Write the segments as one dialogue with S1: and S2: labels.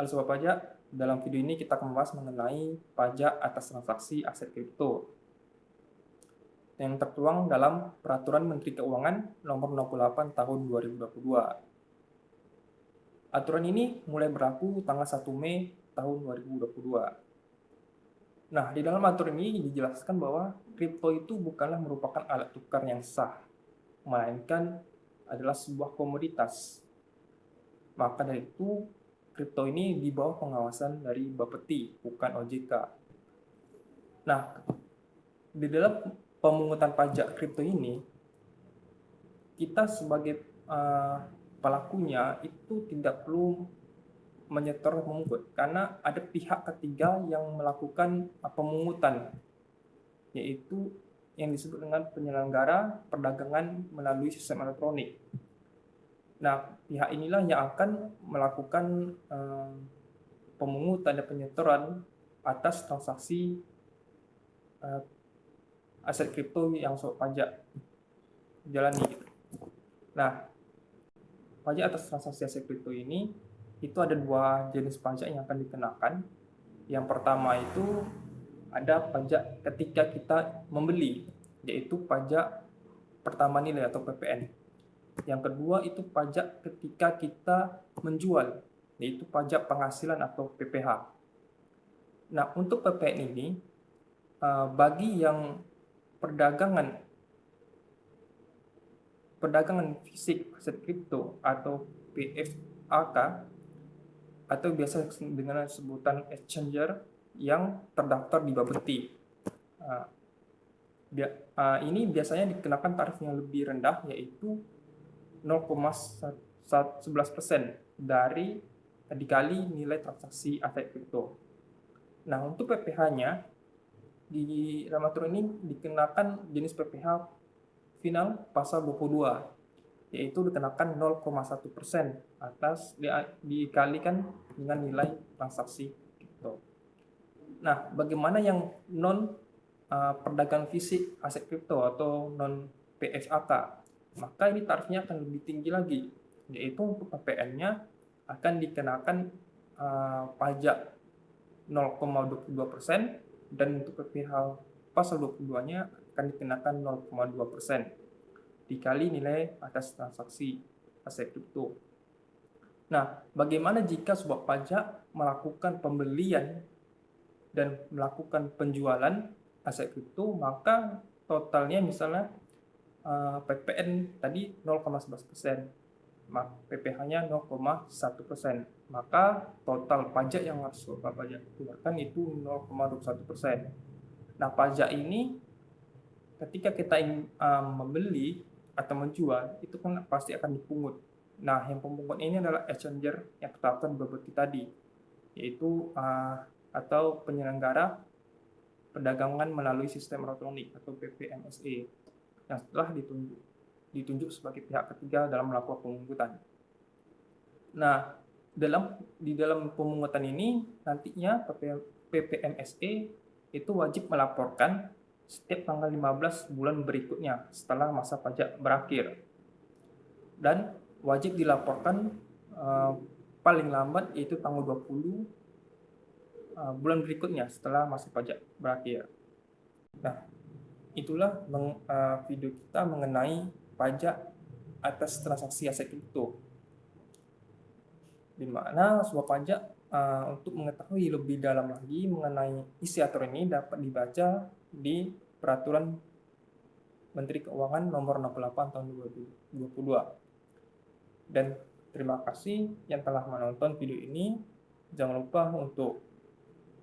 S1: Halo Sobat Pajak, dalam video ini kita akan membahas mengenai pajak atas transaksi aset kripto yang tertuang dalam Peraturan Menteri Keuangan Nomor 68 Tahun 2022. Aturan ini mulai berlaku tanggal 1 Mei tahun 2022. Nah, di dalam aturan ini dijelaskan bahwa kripto itu bukanlah merupakan alat tukar yang sah, melainkan adalah sebuah komoditas. Maka dari itu, kripto ini di bawah pengawasan dari Bapeti, bukan OJK. Nah, di dalam pemungutan pajak kripto ini, kita sebagai pelakunya itu tidak perlu menyetor pemungut, karena ada pihak ketiga yang melakukan pemungutan, yaitu yang disebut dengan penyelenggara perdagangan melalui sistem elektronik. Nah, pihak inilah yang akan melakukan pemungutan dan penyetoran atas transaksi aset kripto yang soal pajak jalani. Nah, pajak atas transaksi aset kripto ini itu ada dua jenis pajak yang akan dikenakan. Yang pertama itu ada pajak ketika kita membeli, yaitu pajak pertama nilai atau PPN. Yang kedua itu pajak ketika kita menjual, yaitu pajak penghasilan atau PPH. Nah, untuk PPN ini, bagi yang perdagangan fisik aset kripto atau PFAK, atau biasa dengan sebutan exchanger yang terdaftar di Bapeti. Ini biasanya dikenakan tarif yang lebih rendah, yaitu 0,11% dikali nilai transaksi aset kripto. Nah, untuk PPH-nya di dalam aturan ini dikenakan jenis PPH final pasal 22, yaitu dikenakan 0,1% atas dikalikan dengan nilai transaksi kripto. Nah, bagaimana yang non perdagangan fisik aset kripto atau non PFAK? Maka ini tarifnya akan lebih tinggi lagi, yaitu untuk PPN-nya akan dikenakan pajak 0,22%, dan untuk PPH pasal 22-nya akan dikenakan 0,2% dikali nilai atas transaksi aset kripto. Nah, bagaimana jika sebuah pajak melakukan pembelian dan melakukan penjualan aset kripto, maka totalnya misalnya PPN tadi 0,11%, PPH-nya 0,1%, maka total pajak yang harus Bapak pajak keluarkan itu 0,21%. Nah, pajak ini ketika kita membeli atau menjual, itu kan pasti akan dipungut. Nah, yang pemungut ini adalah exchanger yang terdaftar di Bapeti tadi, yaitu atau penyelenggara perdagangan melalui sistem elektronik atau PPMSE, yang setelah ditunjuk sebagai pihak ketiga dalam melakukan pemungutan. Nah, di dalam pemungutan ini nantinya PPMSE itu wajib melaporkan setiap tanggal 15 bulan berikutnya setelah masa pajak berakhir, dan wajib dilaporkan paling lambat yaitu tanggal 20 bulan berikutnya setelah masa pajak berakhir. Nah, itulah video kita mengenai pajak atas transaksi aset kripto, di mana sebuah pajak untuk mengetahui lebih dalam lagi mengenai isi aturan ini dapat dibaca di Peraturan Menteri Keuangan Nomor 68 Tahun 2022. Dan terima kasih yang telah menonton video ini. Jangan lupa untuk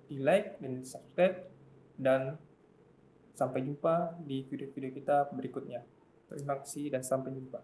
S1: di-like dan di-subscribe, dan sampai jumpa di video-video kita berikutnya. Terima kasih dan sampai jumpa.